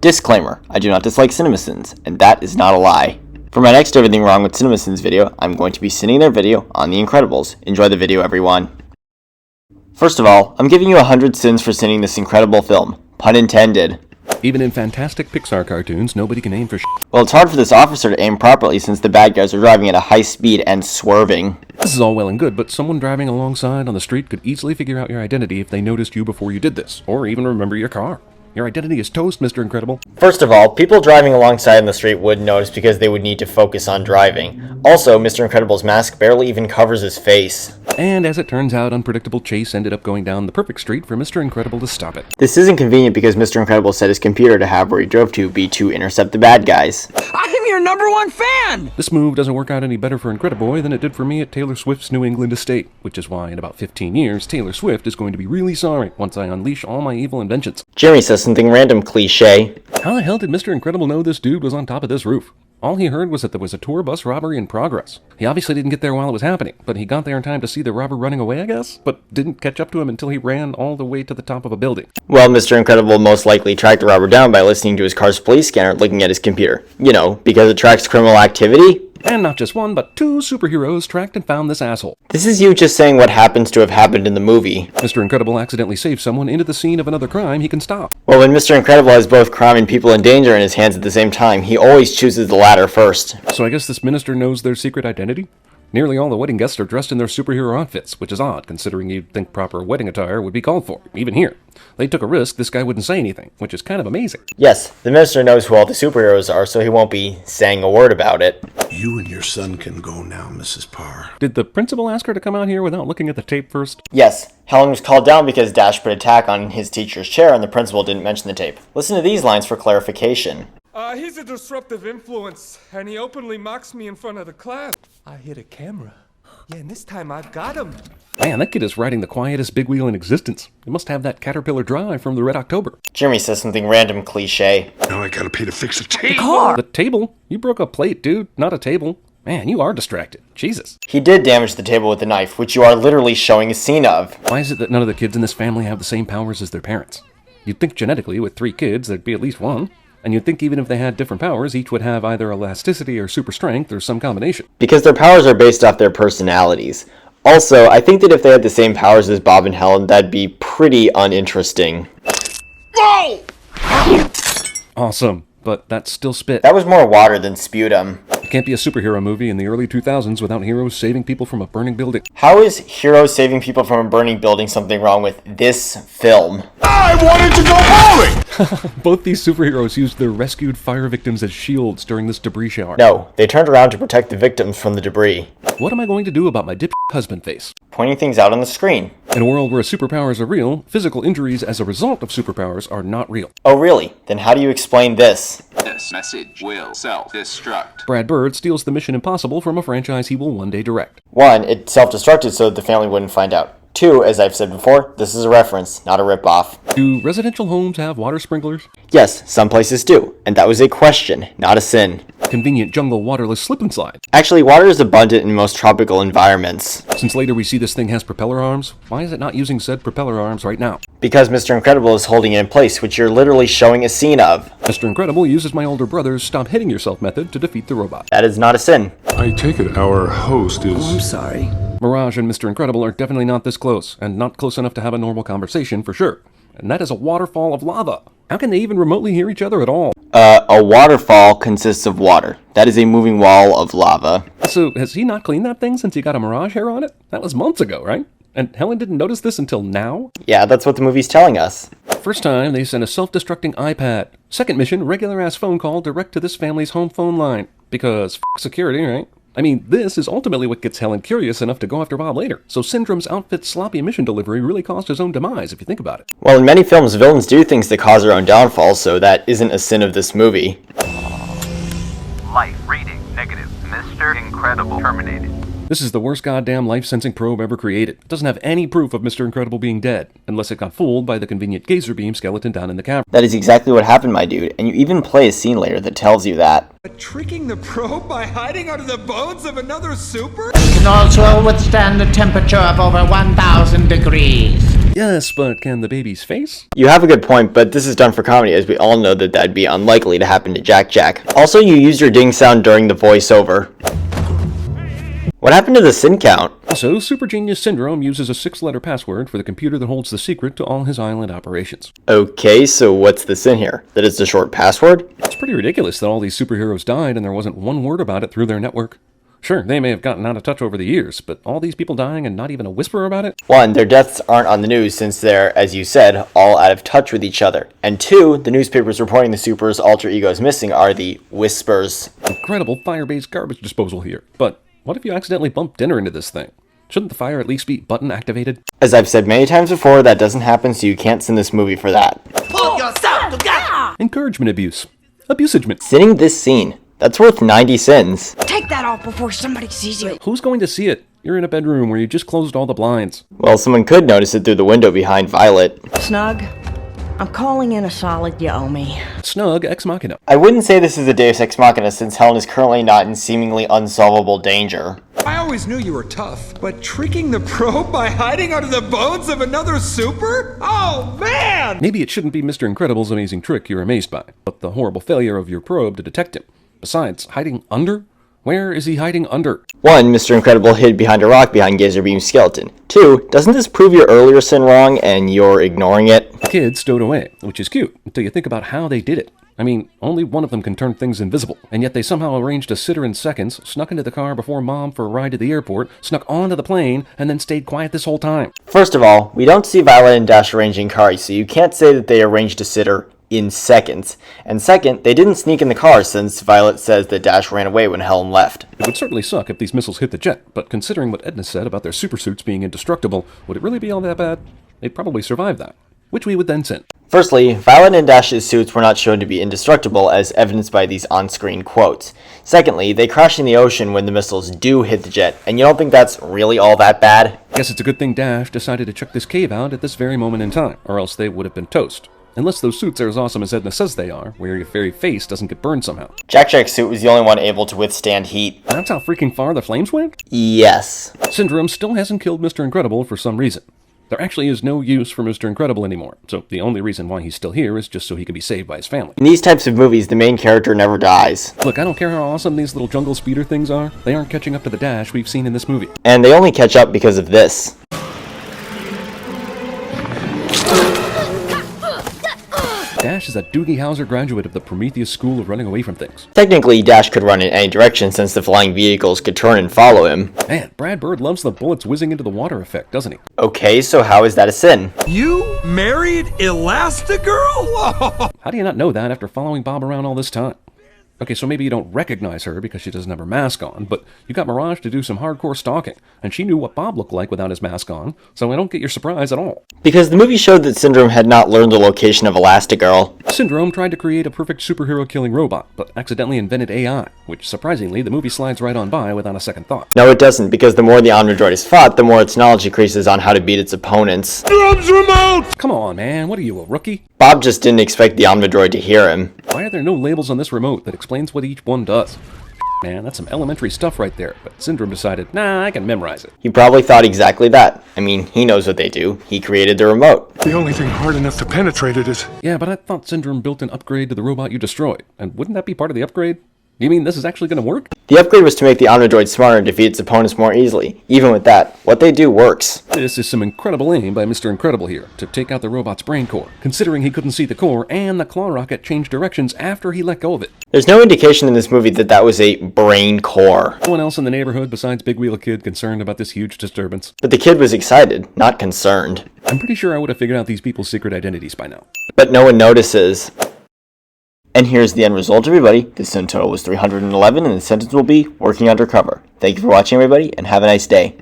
Disclaimer, I do not dislike CinemaSins, and that is not a lie. For my next Everything Wrong with CinemaSins video, I'm going to be sending their video on The Incredibles. Enjoy the video, everyone. First of all, I'm giving you 100 sins for sinning this incredible film. Pun intended. Even in fantastic Pixar cartoons, nobody can aim for Well, it's hard for this officer to aim properly since the bad guys are driving at a high speed and swerving. This is all well and good, but someone driving alongside on the street could easily figure out your identity if they noticed you before you did this, or even remember your car. Your identity is toast, Mr. Incredible. First of all, people driving alongside on the street would notice because they would need to focus on driving. Also, Mr. Incredible's mask barely even covers his face. And as it turns out, unpredictable chase ended up going down the perfect street for Mr. Incredible to stop it. This isn't convenient because Mr. Incredible set his computer to have where he drove to be to intercept the bad guys. I'm your #1 fan! This move doesn't work out any better for Incrediboy than it did for me at Taylor Swift's New England estate, which is why in about 15 years, Taylor Swift is going to be really sorry once I unleash all my evil inventions. Jeremy says something random cliche. How the hell did Mr. Incredible know this dude was on top of this roof? All he heard was that there was a tour bus robbery in progress. He obviously didn't get there while it was happening, but he got there in time to see the robber running away, I guess? But didn't catch up to him until he ran all the way to the top of a building. Well, Mr. Incredible most likely tracked the robber down by listening to his car's police scanner looking at his computer. You know, because it tracks criminal activity? And not just one, but 2 superheroes tracked and found this asshole. This is you just saying what happens to have happened in the movie. Mr. Incredible accidentally saved someone into the scene of another crime he can stop. Well, when Mr. Incredible has both crime and people in danger in his hands at the same time, he always chooses the latter first. So I guess this minister knows their secret identity? Nearly all the wedding guests are dressed in their superhero outfits, which is odd, considering you'd think proper wedding attire would be called for, even here. They took a risk this guy wouldn't say anything, which is kind of amazing. Yes, the minister knows who all the superheroes are, so he won't be saying a word about it. You and your son can go now, Mrs. Parr. Did the principal ask her to come out here without looking at the tape first? Yes, Helen was called down because Dash put a tack on his teacher's chair and the principal didn't mention the tape. Listen to these lines for clarification. He's a disruptive influence, and he openly mocks me in front of the class. I hit a camera. Yeah, and this time I've got him. Man, that kid is riding the quietest big wheel in existence. He must have that Caterpillar drive from the Red October. Jeremy says something random cliche. Now I gotta pay to fix the table. The table? You broke a plate, dude, not a table. Man, you are distracted. Jesus. He did damage the table with a knife, which you are literally showing a scene of. Why is it that none of the kids in this family have the same powers as their parents? You'd think genetically, with 3 kids, there'd be at least one. And you'd think even if they had different powers, each would have either elasticity or super strength or some combination. Because their powers are based off their personalities. Also, I think that if they had the same powers as Bob and Helen, that'd be pretty uninteresting. Whoa! Awesome, but that's still spit. That was more water than sputum. It can't be a superhero movie in the early 2000s without heroes saving people from a burning building. How is heroes saving people from a burning building something wrong with this film? I wanted to go bowling! Both these superheroes used their rescued fire victims as shields during this debris shower. No, they turned around to protect the victims from the debris. What am I going to do about my husband face? Pointing things out on the screen. In a world where superpowers are real, physical injuries as a result of superpowers are not real. Oh really? Then how do you explain this? This message will self-destruct. Brad Bird steals the Mission Impossible from a franchise he will one day direct. 1, it self-destructed so that the family wouldn't find out. 2, as I've said before, this is a reference, not a rip-off. Do residential homes have water sprinklers? Yes, some places do, and that was a question, not a sin. Convenient jungle waterless slip and slide. Actually, water is abundant in most tropical environments. Since later we see this thing has propeller arms, why is it not using said propeller arms right now? Because Mr. Incredible is holding it in place, which you're literally showing a scene of. Mr. Incredible uses my older brother's stop hitting yourself method to defeat the robot. That is not a sin. I take it our host is... I'm sorry. Mirage and Mr. Incredible are definitely not this close, and not close enough to have a normal conversation for sure. And that is a waterfall of lava. How can they even remotely hear each other at all? A waterfall consists of water. That is a moving wall of lava. So, has he not cleaned that thing since he got a Mirage hair on it? That was months ago, right? And Helen didn't notice this until now? Yeah, that's what the movie's telling us. First time, they sent a self-destructing iPad. Second mission, regular-ass phone call direct to this family's home phone line. Because security, right? I mean, this is ultimately what gets Helen curious enough to go after Bob later. So Syndrome's outfit's sloppy mission delivery really caused his own demise, if you think about it. Well, in many films, villains do things that cause their own downfall, so that isn't a sin of this movie. Life reading negative. Mr. Incredible terminated. This is the worst goddamn life-sensing probe ever created. It doesn't have any proof of Mr. Incredible being dead, unless it got fooled by the convenient gazer beam skeleton down in the cavern. That is exactly what happened, my dude, and you even play a scene later that tells you that. But tricking the probe by hiding under the bones of another super? Can also withstand a temperature of over 1,000 degrees. Yes, but can the baby's face? You have a good point, but this is done for comedy, as we all know that that'd be unlikely to happen to Jack. Also, you used your ding sound during the voiceover. What happened to the sin count? So, Super Genius Syndrome uses a 6-letter password for the computer that holds the secret to all his island operations. Okay, so what's the sin here? That it's a short password? It's pretty ridiculous that all these superheroes died and there wasn't one word about it through their network. Sure, they may have gotten out of touch over the years, but all these people dying and not even a whisper about it? 1, their deaths aren't on the news since they're, as you said, all out of touch with each other. And 2, the newspapers reporting the super's alter egos missing are the whispers. Incredible fire-based garbage disposal here. But what if you accidentally bump dinner into this thing? Shouldn't the fire at least be button activated? As I've said many times before, that doesn't happen, so you can't sin this movie for that. Encouragement abuse. Abusagement. Sinning this scene, that's worth 90 sins. Take that off before somebody sees you. Who's going to see it? You're in a bedroom where you just closed all the blinds. Well, someone could notice it through the window behind Violet. Snug, I'm calling in a solid you owe me. Snug Ex Machina. I wouldn't say this is a Deus Ex Machina since Helen is currently not in seemingly unsolvable danger. I always knew you were tough, but tricking the probe by hiding under the bones of another super? Oh, man! Maybe it shouldn't be Mr. Incredible's amazing trick you're amazed by, but the horrible failure of your probe to detect him. Besides, hiding under? Where is he hiding under? 1, Mr. Incredible hid behind a rock behind Gazer Beam's skeleton. 2, doesn't this prove your earlier sin wrong and you're ignoring it? The kid stowed away, which is cute, until you think about how they did it. I mean, only one of them can turn things invisible, and yet they somehow arranged to sit her in seconds, snuck into the car before Mom for a ride to the airport, snuck onto the plane, and then stayed quiet this whole time. First of all, we don't see Violet and Dash arranging cars, so you can't say that they arranged to sit her in seconds. And second, they didn't sneak in the car since Violet says that Dash ran away when Helen left. It would certainly suck if these missiles hit the jet, but considering what Edna said about their supersuits being indestructible, would it really be all that bad? They'd probably survive that, which we would then sin. Firstly, Violet and Dash's suits were not shown to be indestructible as evidenced by these on-screen quotes. Secondly, they crash in the ocean when the missiles do hit the jet, and you don't think that's really all that bad? Guess it's a good thing Dash decided to check this cave out at this very moment in time, or else they would have been toast. Unless those suits are as awesome as Edna says they are, where your very face doesn't get burned somehow. Jack's suit was the only one able to withstand heat. That's how freaking far the flames went? Yes. Syndrome still hasn't killed Mr. Incredible for some reason. There actually is no use for Mr. Incredible anymore, so the only reason why he's still here is just so he can be saved by his family. In these types of movies, the main character never dies. Look, I don't care how awesome these little jungle speeder things are, they aren't catching up to the Dash we've seen in this movie. And they only catch up because of this. Dash is a Doogie Howser graduate of the Prometheus School of Running Away from Things. Technically, Dash could run in any direction since the flying vehicles could turn and follow him. Man, Brad Bird loves the bullets whizzing into the water effect, doesn't he? Okay, so how is that a sin? You married Elastigirl? How do you not know that after following Bob around all this time? Okay, so maybe you don't recognize her because she doesn't have her mask on, but you got Mirage to do some hardcore stalking, and she knew what Bob looked like without his mask on, so I don't get your surprise at all. Because the movie showed that Syndrome had not learned the location of Elastigirl. Syndrome tried to create a perfect superhero-killing robot, but accidentally invented AI, which, surprisingly, the movie slides right on by without a second thought. No, it doesn't, because the more the Omnidroid is fought, the more its knowledge increases on how to beat its opponents. Drums remote! Come on, man, what are you, a rookie? Bob just didn't expect the Omnidroid to hear him. Why are there no labels on this remote that explains what each one does? Man, that's some elementary stuff right there, but Syndrome decided, nah, I can memorize it. He probably thought exactly that. I mean, he knows what they do. He created the remote. The only thing hard enough to penetrate it is... Yeah, but I thought Syndrome built an upgrade to the robot you destroyed, and wouldn't that be part of the upgrade? You mean this is actually going to work? The upgrade was to make the Omnidroid smarter and defeat its opponents more easily. Even with that, what they do works. This is some incredible aim by Mr. Incredible here, to take out the robot's brain core, considering he couldn't see the core and the claw rocket changed directions after he let go of it. There's no indication in this movie that that was a brain core. No one else in the neighborhood besides Big Wheel Kid concerned about this huge disturbance. But the kid was excited, not concerned. I'm pretty sure I would have figured out these people's secret identities by now. But no one notices. And here's the end result, everybody. The sin total was 311, and the sentence will be working undercover. Thank you for watching, everybody, and have a nice day.